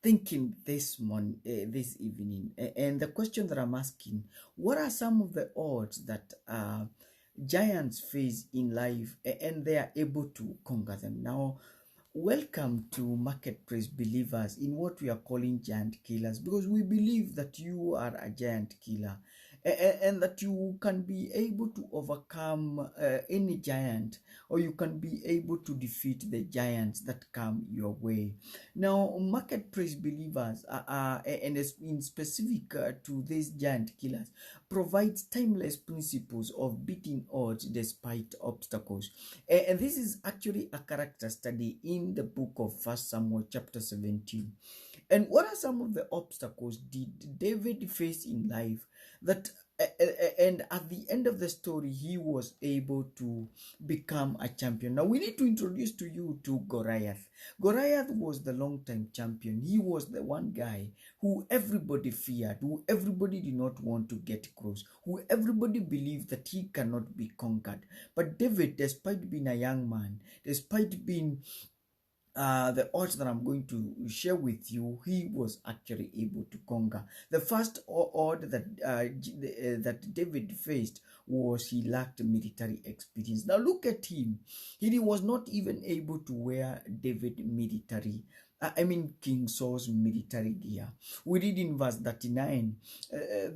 thinking this evening, and the question that I'm asking: what are some of the odds that giants face in life, and they are able to conquer them? Now, welcome to Marketplace Believers in what we are calling giant killers, because we believe that you are a giant killer, and that you can be able to overcome any giant, or you can be able to defeat the giants that come your way. Now, Marketplace Believers and in specific to these giant killers, provides timeless principles of beating odds despite obstacles. And this is actually a character study in the book of First Samuel chapter 17. And what are some of the obstacles did David face in life that and at the end of the story he was able to become a champion? Now we need to introduce to you to Goliath. Goliath was the long-time champion. He was the one guy who everybody feared, who everybody did not want to get close, who everybody believed that he cannot be conquered. But David, despite being a young man, despite being the odds that I'm going to share with you, he was actually able to conquer. The first odd that David faced was he lacked military experience. Now look at him; he was not even able to wear King Saul's military gear. We read in verse 39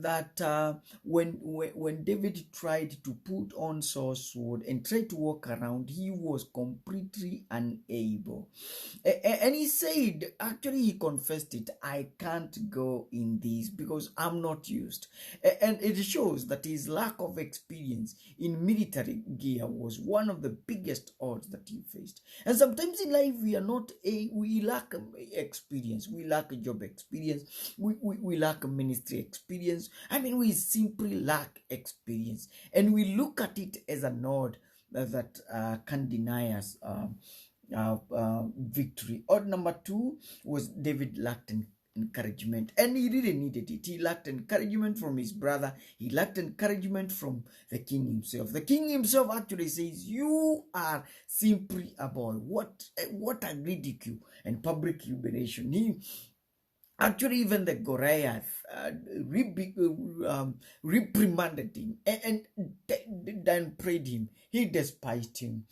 that when David tried to put on Saul's sword and tried to walk around, he was completely unable. And he said, actually, he confessed it, I can't go in this because I'm not used. And it shows that his lack of experience in military gear was one of the biggest odds that he faced. And sometimes in life, we lack experience, we lack job experience, we lack ministry experience. We simply lack experience. And we look at it as a nod that can deny us victory. Odd number two was David lacked encouragement, and he really needed it. He lacked encouragement from his brother. He lacked encouragement from the king himself. The king himself actually says, "You are simply a boy." What a ridicule and public humiliation. Actually, even the Goliath reprimanded him and then prayed him. He despised him.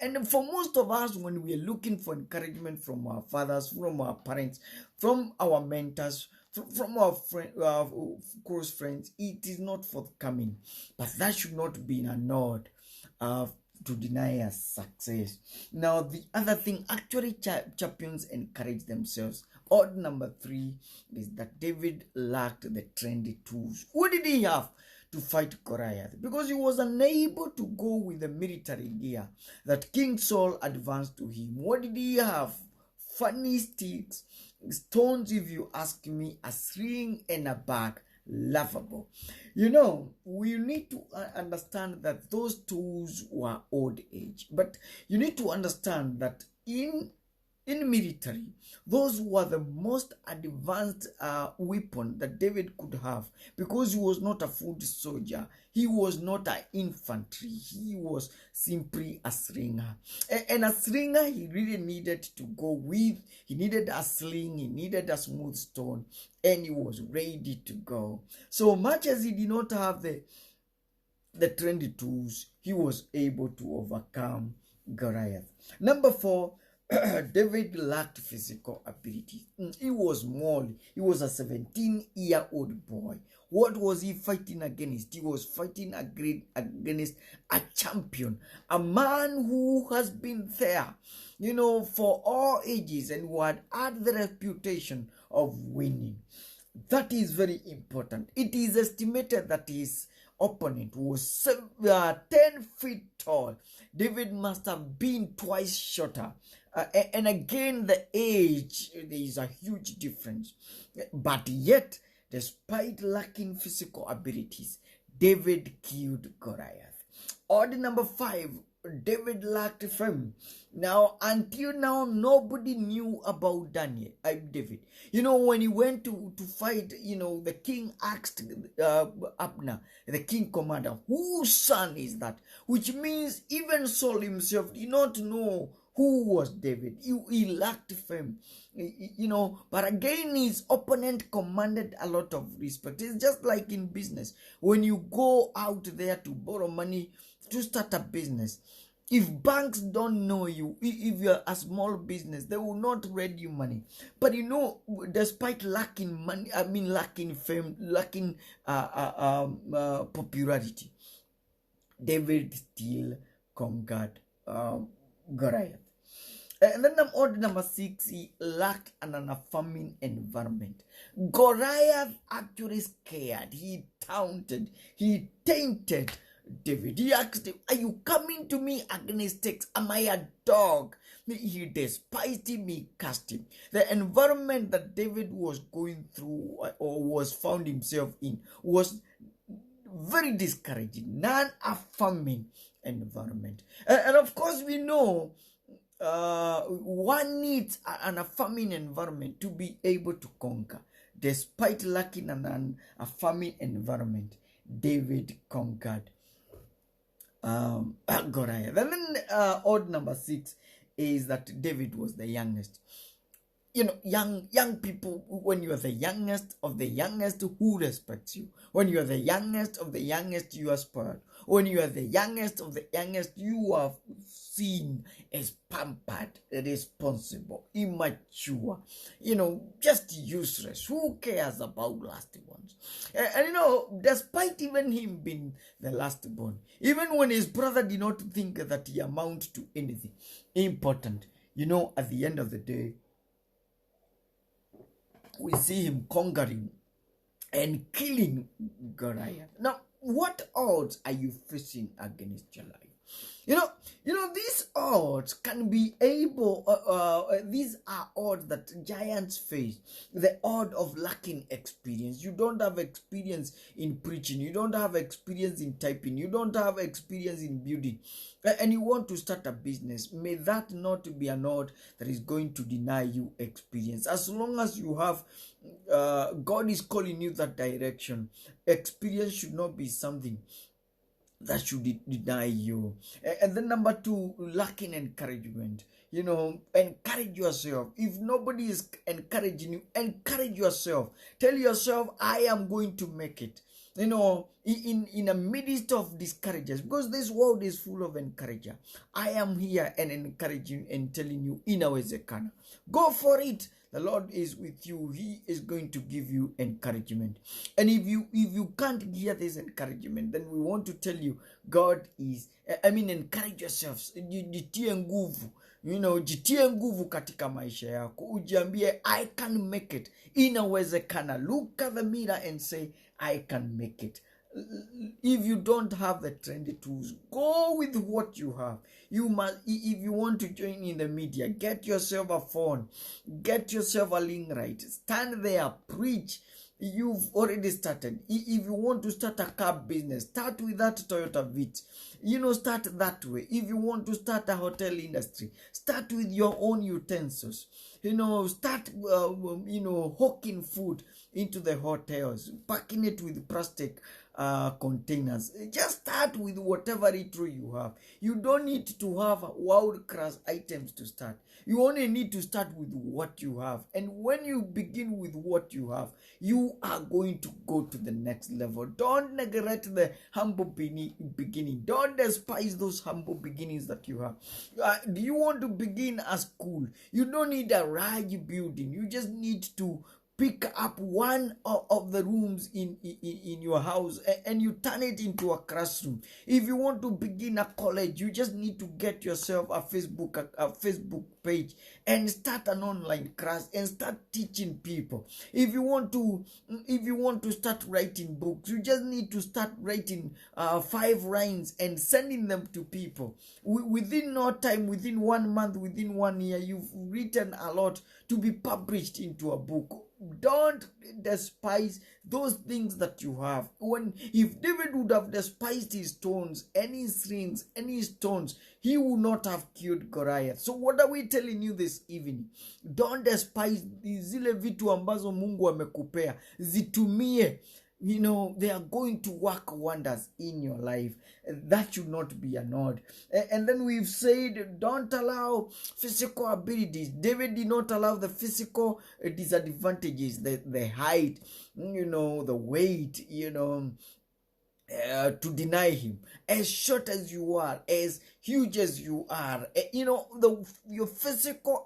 And for most of us, when we are looking for encouragement from our fathers, from our parents, from our mentors, from our close friends, it is not forthcoming. But that should not be a nod to deny us success. Now, the other thing, actually, champions encourage themselves. Odd number three is that David lacked the trendy tools. What did he have to fight Goliath? Because he was unable to go with the military gear that King Saul advanced to him. What did he have? Funny sticks, stones, if you ask me, a sling and a bag. Laughable. We need to understand that those tools were old age, but you need to understand that in military, those were the most advanced weapon that David could have, because he was not a foot soldier. He was not an infantry. He was simply a slinger. And a slinger, he really needed to go with. He needed a sling. He needed a smooth stone. And he was ready to go. So much as he did not have the trendy tools, he was able to overcome Goliath. Number four, David lacked physical ability. He was small. He was a 17-year-old boy. What was he fighting against? He was fighting against a champion, a man who has been there, for all ages, and who had the reputation of winning. That is very important. It is estimated that his opponent was 10 feet tall. David must have been twice shorter. And again, the age, there is a huge difference. But yet, despite lacking physical abilities, David killed Goliath. Order number five, David lacked fame. Now, until now, nobody knew about David. When he went to fight, the king asked Abner, the king commander, whose son is that? Which means even Saul himself did not know Who was David? He lacked fame, but again, his opponent commanded a lot of respect. It's just like in business. When you go out there to borrow money to start a business, if banks don't know you, if you're a small business, they will not lend you money. But despite lacking money, lacking fame, lacking popularity, David still conquered Goliath. And then order number 6, he lacked an affirming environment. Goliath actually scared, he taunted, he tainted David. He asked him, are you coming to me against sticks? Am I a dog? He despised him, he cast him. The environment that David was going through or was found himself in was very discouraging, non-affirming environment. And of course, we know one needs an affirming environment to be able to conquer. Despite lacking an affirming environment, David conquered Goliath. And then odd number 6 is that David was the youngest. Young people, when you are the youngest of the youngest, who respects you? When you are the youngest of the youngest, you are spoiled. When you are the youngest of the youngest, you are seen as pampered, irresponsible, immature, just useless. Who cares about last ones? And despite even him being the last born, even when his brother did not think that he amounted to anything important, at the end of the day, we see him conquering and killing Goliath. Now, what odds are you facing against your life? These odds can be these are odds that giants face. The odd of lacking experience. You don't have experience in preaching. You don't have experience in typing. You don't have experience in building. And you want to start a business. May that not be an odd that is going to deny you experience. As long as you have, God is calling you that direction. Experience should not be something that should deny you. And then number 2, lacking encouragement. Encourage yourself. If nobody is encouraging you, encourage yourself. Tell yourself, I am going to make it. In the midst of discouragers, because this world is full of encourager. I am here and encouraging and telling you, inawezekana. Go for it. The Lord is with you. He is going to give you encouragement. And if you can't hear this encouragement, then we want to tell you, God is, encourage yourselves. Jitie nguvu. Jitie nguvu katika maisha yako. Ujiambie, I can make it. Inawezekana. Look at the mirror and say, I can make it. If you don't have the trendy tools, go with what you have. You must, if you want to join in the media, get yourself a phone, get yourself a link right, stand there, preach. You've already started. If you want to start a car business, start with that Toyota Vitz. Start that way. If you want to start a hotel industry, start with your own utensils. Start, hawking food into the hotels, packing it with plastic containers. Just start with whatever little you have. You don't need to have world-class items to start. You only need to start with what you have. And when you begin with what you have, you are going to go to the next level. Don't neglect the humble beginning. Don't despise those humble beginnings that you have. Do you want to begin a school? You don't need a large building. You just need to pick up one of the rooms in your house and you turn it into a classroom. If you want to begin a college, you just need to get yourself a Facebook page and start an online class and start teaching people. If you want to start writing books, you just need to start writing 5 lines and sending them to people. Within no time, within 1 month, within 1 year, you've written a lot to be published into a book. Don't despise those things that you have. If David would have despised his stones, any slings, any stones, he would not have killed Goliath. So what are we telling you this evening? Don't despise zile vitu ambazo Mungu amekupea. Zitumie. they are going to work wonders in your life. That should not be an odd. And then we've said, don't allow physical abilities. David did not allow the physical disadvantages, the height, the weight, to deny him. As short as you are, as huge as you are, your physical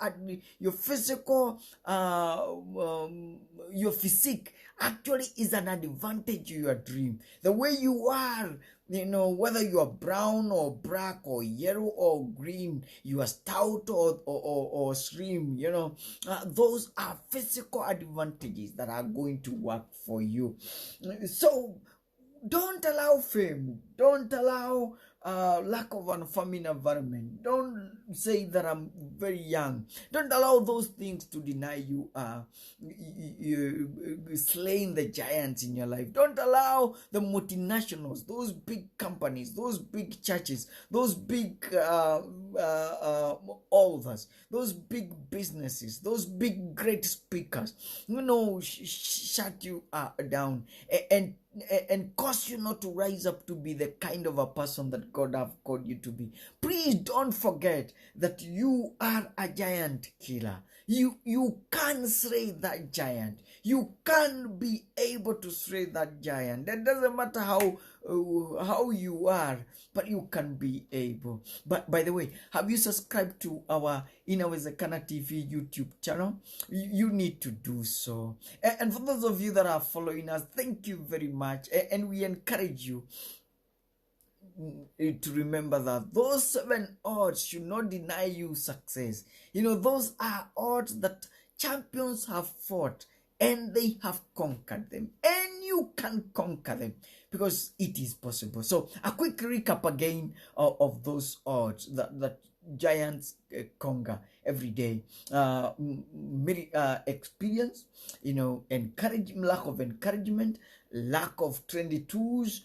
your physique actually is an advantage to your dream. The way you are, whether you are brown or black or yellow or green, you are stout or slim, those are physical advantages that are going to work for you. So don't allow fame. Don't allow lack of an farming environment. Don't say that I'm very young. Don't allow those things to deny you slaying the giants in your life. Don't allow the multinationals, those big companies, those big churches, those big authors, those big businesses, those big great speakers, shut you down and cause you not to rise up to be the kind of a person that God have called you to be. Please don't forget that you are a giant killer. You can slay that giant. You can be able to slay that giant. It doesn't matter how you are, but you can be able. But by the way, have you subscribed to our Inawezekana TV YouTube channel? You need to do so. And for those of you that are following us, thank you very much. And we encourage you to remember that those 7 odds should not deny you success. Those are odds that champions have fought and they have conquered them, and you can conquer them because it is possible. So a quick recap again of those odds that giants conquer every day. Experience, lack of encouragement, lack of trendy tools,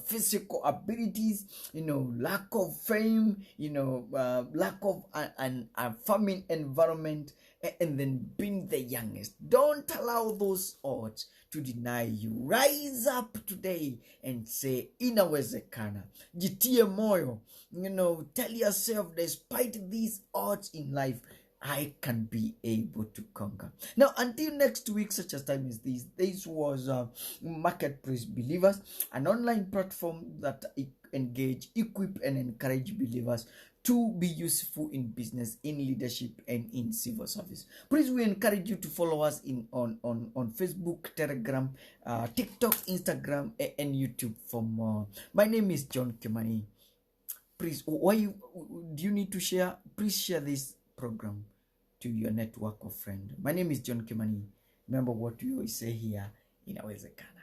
physical abilities, lack of fame, lack of a farming environment, and then being the youngest. Don't allow those odds to deny you. Rise up today and say, inawezekana. Jitie moyo. Tell yourself, despite these odds in life, I can be able to conquer. Now, until next week, such a time as this was Marketplace Believers, an online platform that engage, equip, and encourage believers to be useful in business, in leadership, and in civil service. Please, we encourage you to follow us on Facebook, Telegram, TikTok, Instagram, and YouTube for more. My name is John Kimani. Please, do you need to share? Please share this program to your network of friends. My name is John Kimani. Remember what we always say here, inawezekana.